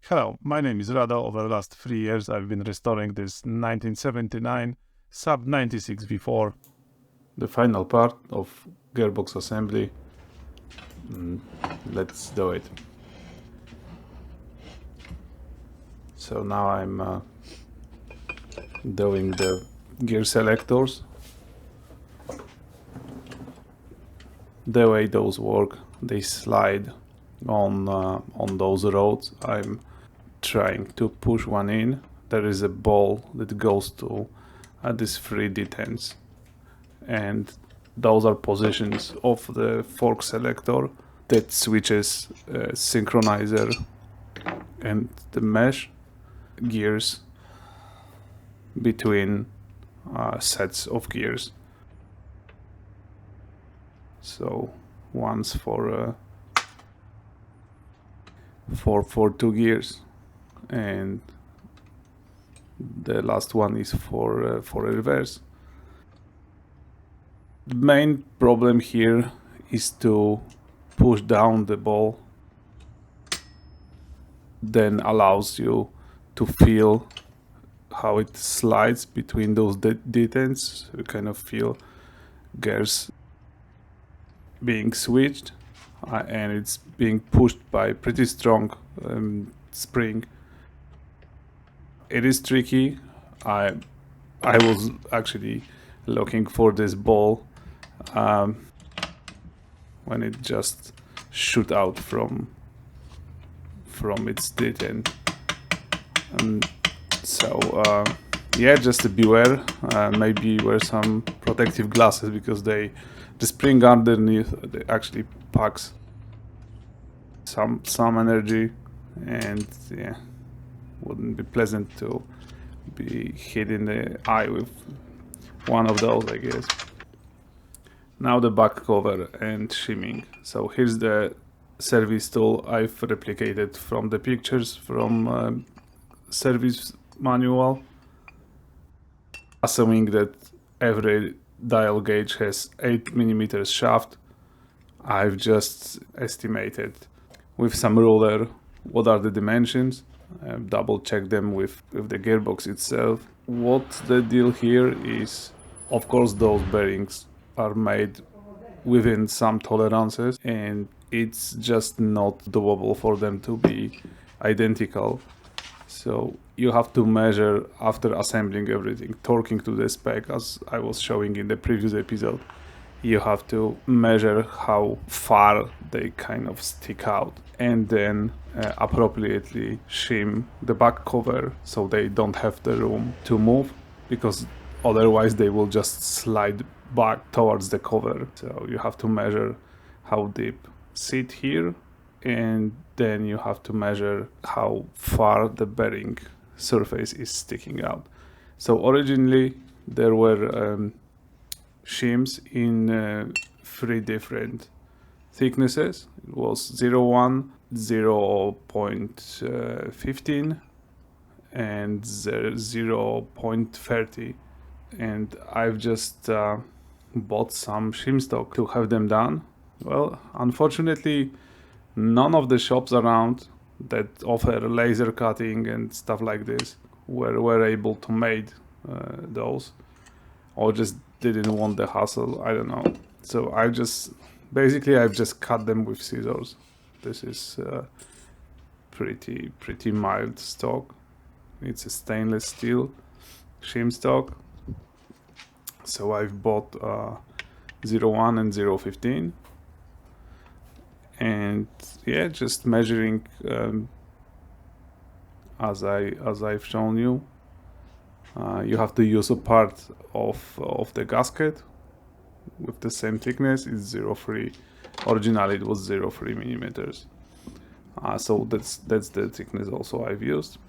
Hello, my name is Rado. Over the last 3 years I've been restoring this 1979 Saab 96 V4. The final part of gearbox assembly. Let's do it. So now I'm doing the gear selectors. The way those work, they slide on those roads. I'm trying to push one in. There is a ball that goes to these 3 detents, and those are positions of the fork selector that switches synchronizer and the mesh gears between sets of gears. So one's for 2 gears, and the last one is for a reverse. The main problem here is to push down the ball, then allows you to feel how it slides between those detents. You kind of feel gears being switched, and it's being pushed by pretty strong spring. It is tricky. I was actually looking for this ball when it just shoot out from its detent. So yeah, just beware. Maybe wear some protective glasses, because the spring underneath actually packs some energy, and yeah, wouldn't be pleasant to be hit in the eye with one of those, I guess. Now the back cover and shimming. So here's the service tool I've replicated from the pictures from service manual. Assuming that every dial gauge has 8mm shaft, I've just estimated with some ruler what are the dimensions. Double check them with the gearbox itself. What the deal here is, of course those bearings are made within some tolerances, and it's just not doable for them to be identical. So you have to measure after assembling everything, torquing to the spec, as I was showing in the previous episode. You have to measure how far they kind of stick out, and then appropriately shim the back cover so they don't have the room to move, because otherwise they will just slide back towards the cover. So you have to measure how deep sit here, and then you have to measure how far the bearing surface is sticking out. So originally there were shims in 3 different thicknesses. It was 0.1, 0.15 and 0.30, and I've just bought some shim stock to have them done. Well, unfortunately none of the shops around that offer laser cutting and stuff like this were able to make those, or just didn't want the hassle, I don't know. So I've just cut them with scissors. This is pretty mild stock. It's a stainless steel shim stock. So I've bought 0.1 and 0.15, and yeah, just measuring as I've shown you. You have to use a part of the gasket with the same thickness. It's 0.3. Originally it was 0.3 millimeters. So that's the thickness also I've used.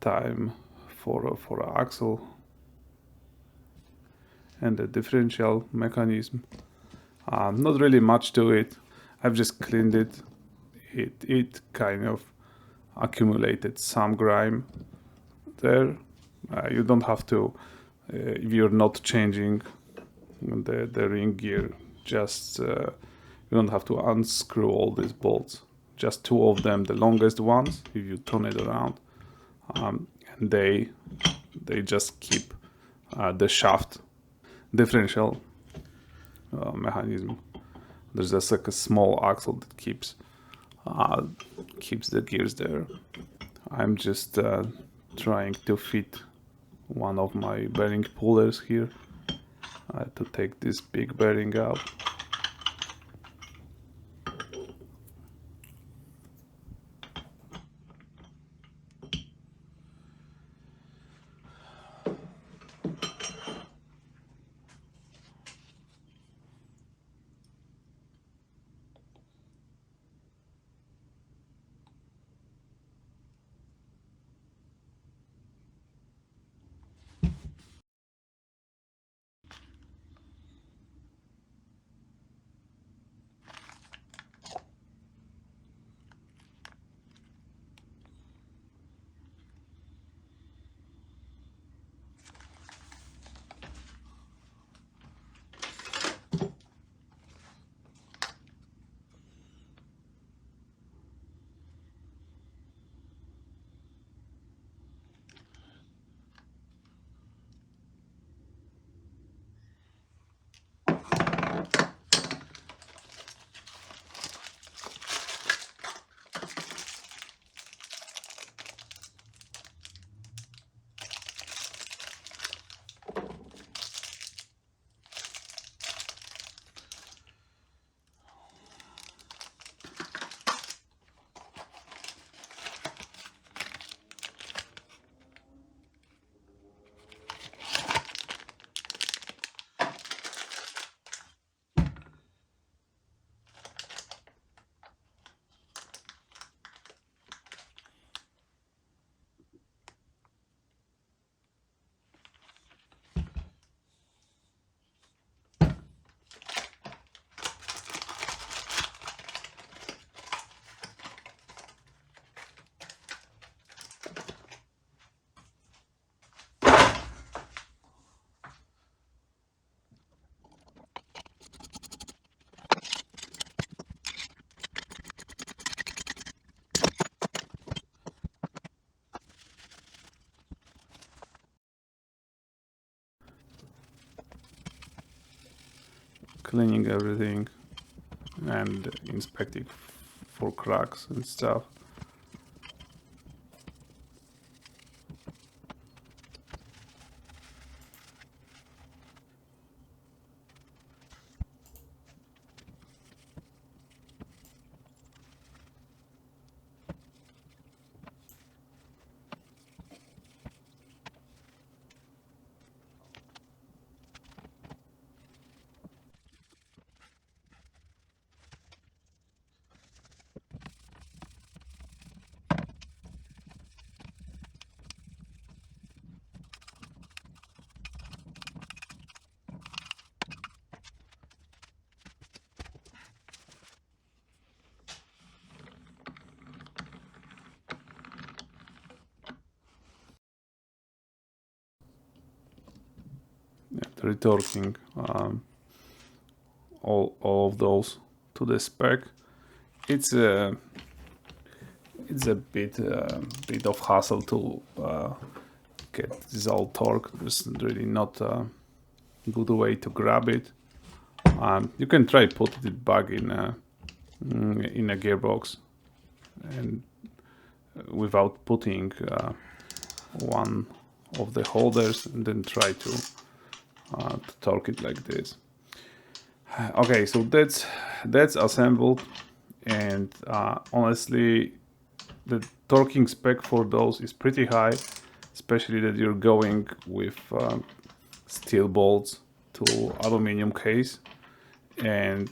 time for axle and the differential mechanism. Not really much to it. I've just cleaned it. It kind of accumulated some grime there. You don't have to, if you're not changing the ring gear, just you don't have to unscrew all these bolts. Just two of them, the longest ones, if you turn it around, and they just keep the shaft. Differential mechanism. There's just like a small axle that keeps the gears there. I'm just trying to fit one of my bearing pullers here to take this big bearing out. Cleaning everything and inspecting for cracks and stuff. Retorquing all of those to the spec. It's a bit of hassle to get this all torque. There's really not a good way to grab it. You can try put it back in a gearbox and without putting one of the holders, and then try to torque it like this. Okay, so that's assembled, and honestly the torquing spec for those is pretty high, especially that you're going with steel bolts to aluminum case, and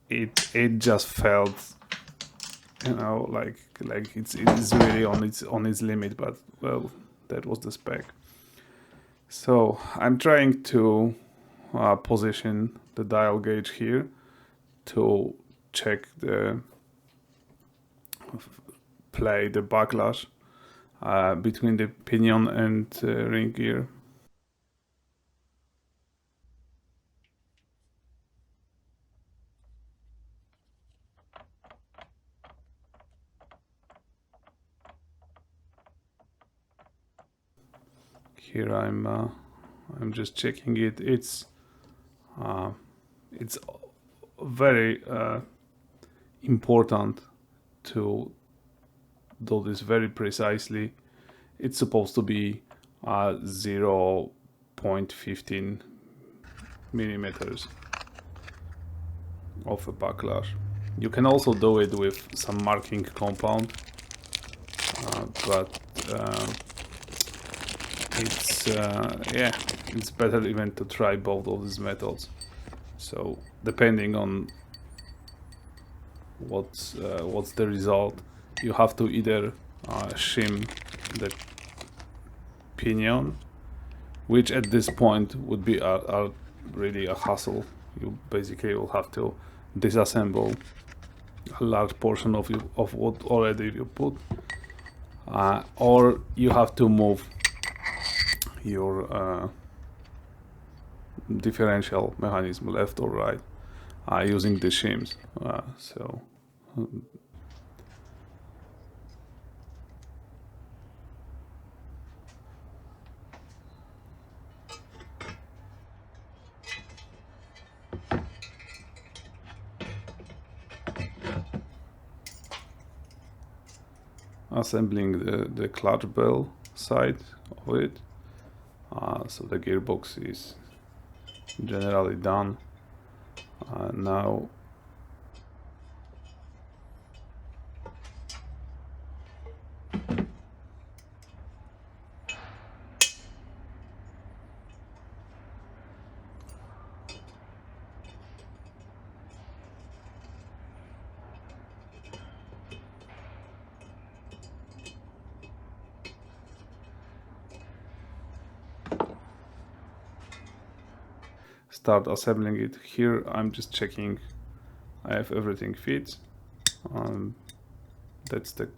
it just felt you know, like it's really on its limit, but well, that was the spec. So I'm trying to position the dial gauge here to check the backlash between the pinion and ring gear. Here I'm just checking it. It's very important to do this very precisely. It's supposed to be 0.15 millimeters of a backlash. You can also do it with some marking compound, but it's better even to try both of these methods. So depending on what's the result, you have to either shim the pinion, which at this point would be really a hassle. You basically will have to disassemble a large portion of what already you put, or you have to move your differential mechanism left or right using the shims. Assembling the clutch bell side of it. So the gearbox is generally done. Now start assembling it. Here I'm just checking I have everything fits. That's the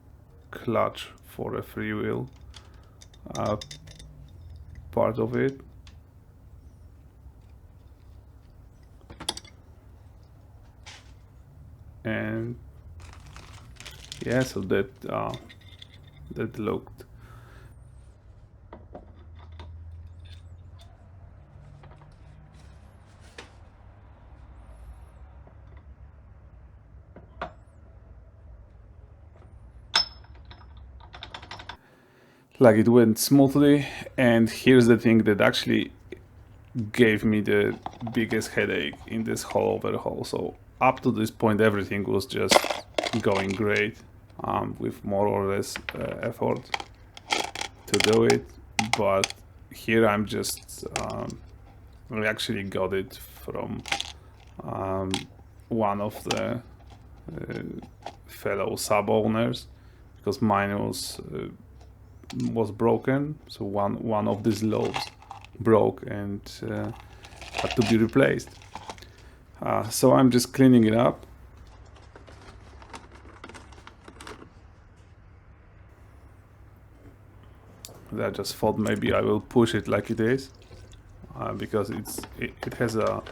clutch for a freewheel part of it. And yeah, so that looked like it went smoothly. And here's the thing that actually gave me the biggest headache in this whole overhaul. So up to this point everything was just going great, with more or less effort to do it, but here I'm just I actually got it from one of the fellow Saab owners, because mine was broken. So one of these lobes broke and had to be replaced. So I'm just cleaning it up. I just thought maybe I will push it like it is, because it has a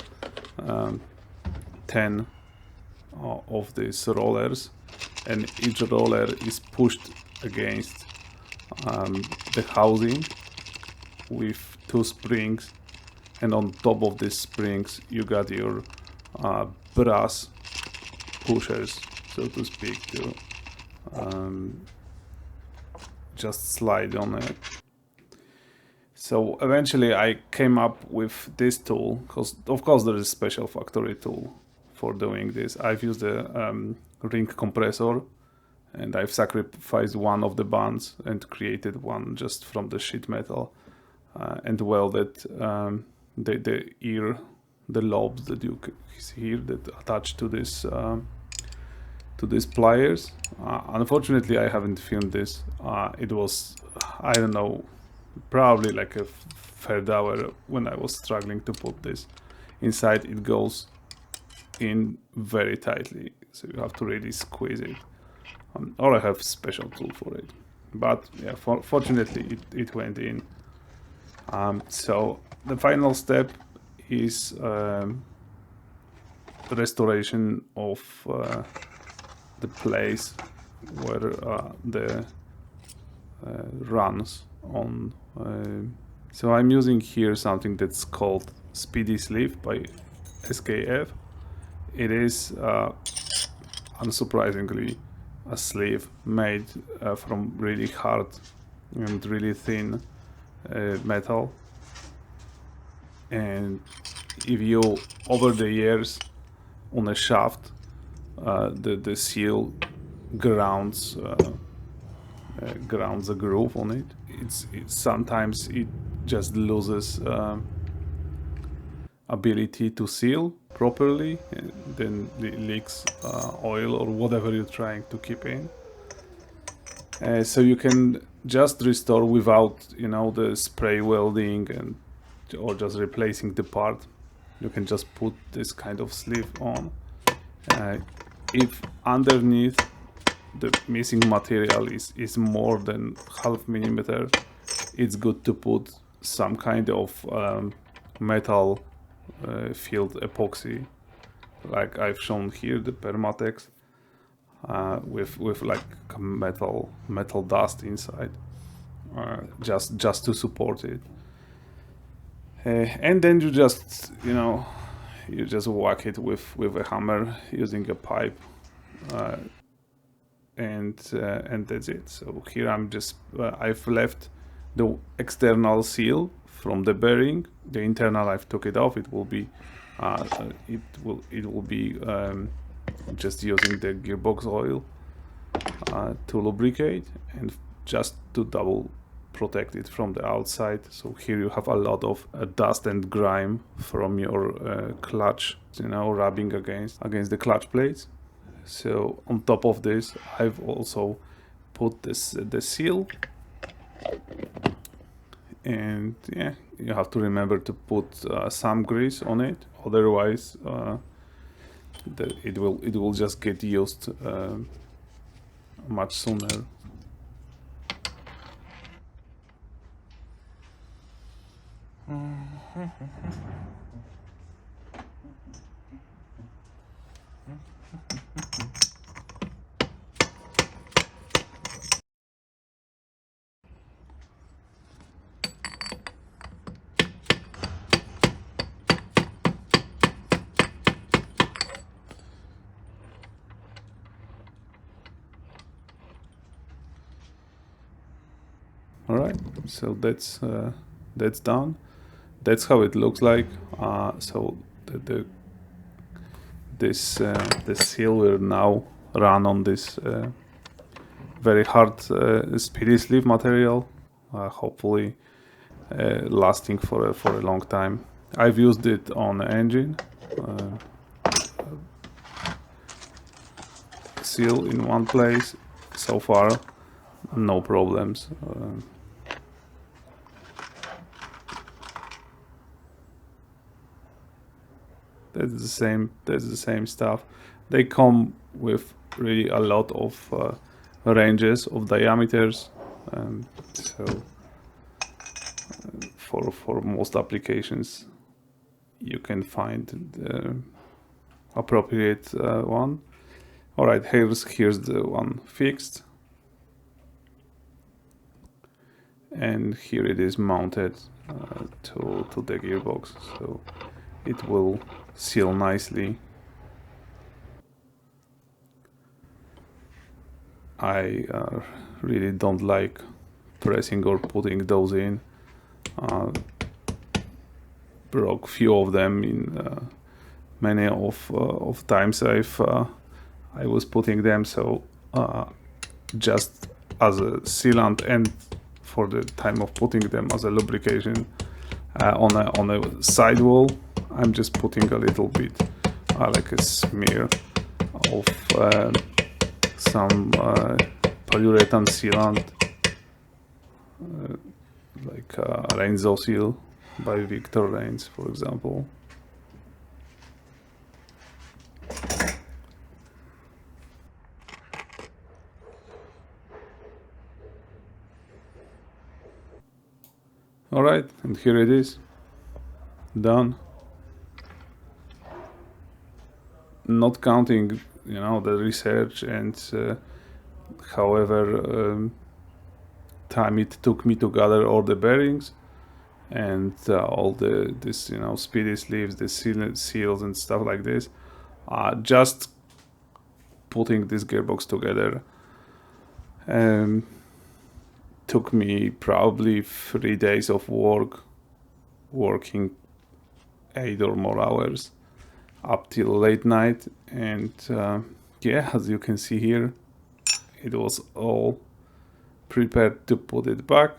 10 of these rollers, and each roller is pushed against the housing with 2 springs, and on top of these springs you got your brass pushers, so to speak, to just slide on it. So eventually I came up with this tool, because of course there is a special factory tool for doing this. I've used a ring compressor, and I've sacrificed one of the bands and created one just from the sheet metal, and welded the lobes that you see here that attach to this to these pliers. Unfortunately, I haven't filmed this. It was, I don't know, probably like a third hour when I was struggling to put this inside. It goes in very tightly, so you have to really squeeze it. Or I have special tool for it. But yeah, fortunately it went in. So the final step is the restoration of the place where the runs on. So I'm using here something that's called Speedy Sleeve by SKF. It is unsurprisingly a sleeve made from really hard and really thin metal. And if you, over the years on a shaft, the seal grounds a groove on it. Sometimes it just loses ability to seal properly, and then it leaks oil or whatever you're trying to keep in. So you can just restore without, you know, the spray welding and or just replacing the part. You can just put this kind of sleeve on. If underneath the missing material is more than half millimeter, it's good to put some kind of metal filled epoxy, like I've shown here, the Permatex, with like metal dust inside, just to support it. And then you just, you just whack it with a hammer using a pipe, and that's it. So here I've left the external seal from the bearing. The internal, I've took it off. It will be just using the gearbox oil to lubricate and just to double protect it from the outside. So here you have a lot of dust and grime from your clutch, rubbing against the clutch plates. So on top of this, I've also put the seal. And yeah, you have to remember to put some grease on it, otherwise it will just get used much sooner. All right, so that's done. That's how it looks like. So the seal will now run on this very hard speedy sleeve material, hopefully lasting for a long time. I've used it on the engine. Seal in one place so far, no problems. That's the same stuff. They come with really a lot of ranges of diameters, so for most applications you can find the appropriate one. All right, here's the one fixed, and here it is mounted to the gearbox, so it will seal nicely. I really don't like pressing or putting those in. Broke few of them in many of times I was putting them, so just as a sealant and for the time of putting them as a lubrication on a sidewall, I'm just putting a little bit like a smear of some polyurethane sealant, like Renzo seal by Victor Reigns, for example. Alright, and here it is, done. Not counting, you know, the research and however time it took me to gather all the bearings and all this, you know, speedy sleeves, the seals and stuff like this. Just putting this gearbox together took me probably 3 days of working 8 or more hours up till late night. And yeah, as you can see here, it was all prepared to put it back.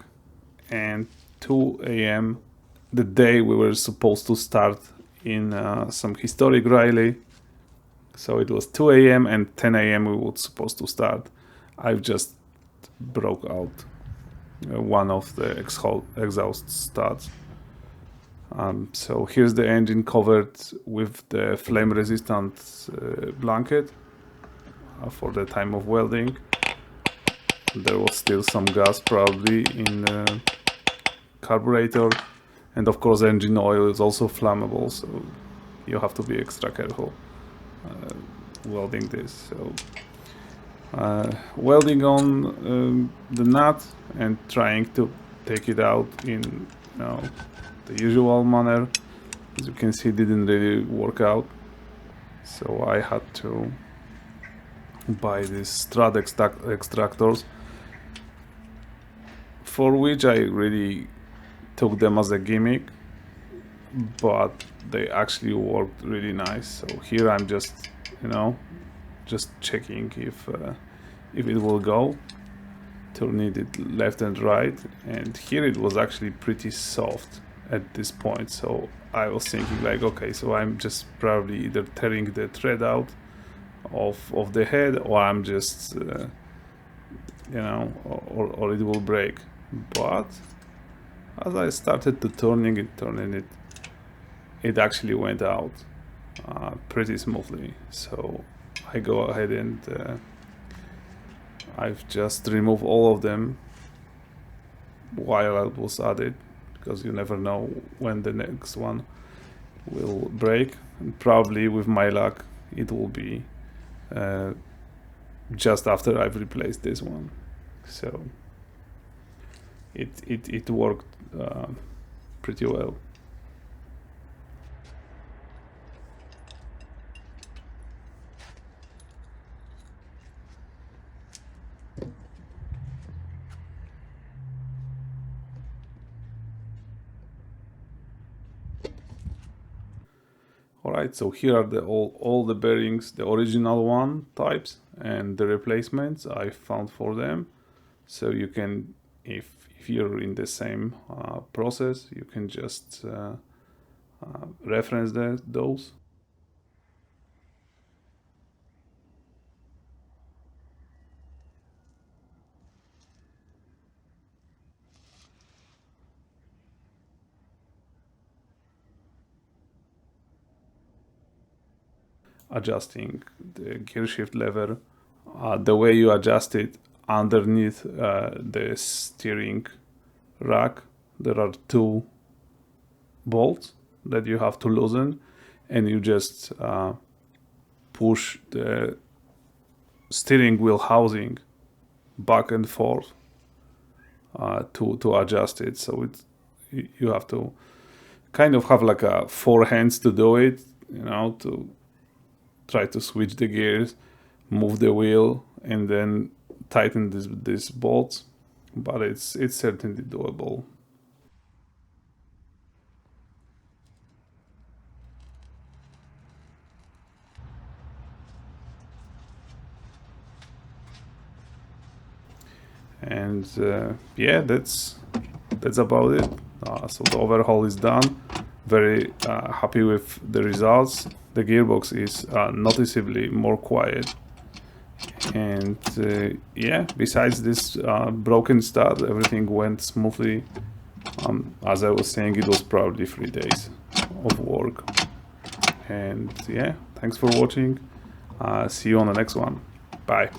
And 2 a.m. the day we were supposed to start in some historic rally, so it was 2 a.m. and 10 a.m. we were supposed to start. I've just broke out one of the exhaust studs. So here's the engine covered with the flame resistant blanket for the time of welding. There was still some gas probably in the carburetor, and of course engine oil is also flammable, so you have to be extra careful welding this. So welding on the nut and trying to take it out in, you know, the usual manner. As you can see, didn't really work out, so I had to buy these strut extractors, for which I really took them as a gimmick, but they actually worked really nice. So here I'm just, you know, just checking if it will go, turn it left and right, and here it was actually pretty soft at this point. So I was thinking like, okay, so I'm just probably either tearing the thread out of the head, or I'm just you know, or it will break. But as I started to turning it, it actually went out pretty smoothly. So I go ahead and I've just removed all of them while I was at it, because you never know when the next one will break, and probably with my luck it will be just after I've replaced this one. So it worked pretty well. Alright, so here are all the bearings, the original one types and the replacements I found for them. So you can, if you're in the same process, you can just reference those. Adjusting the gear shift lever, the way you adjust it underneath the steering rack, there are 2 bolts that you have to loosen, and you just push the steering wheel housing back and forth to adjust it. So you have to kind of have like 4 hands to do it, you know, to try to switch the gears, move the wheel, and then tighten these bolts. But it's certainly doable. And yeah, that's about it. So the overhaul is done. Very happy with the results. The gearbox is noticeably more quiet, And yeah, besides this broken start, everything went smoothly. As I was saying, it was probably 3 days of work. And yeah, thanks for watching. See you on the next one. Bye.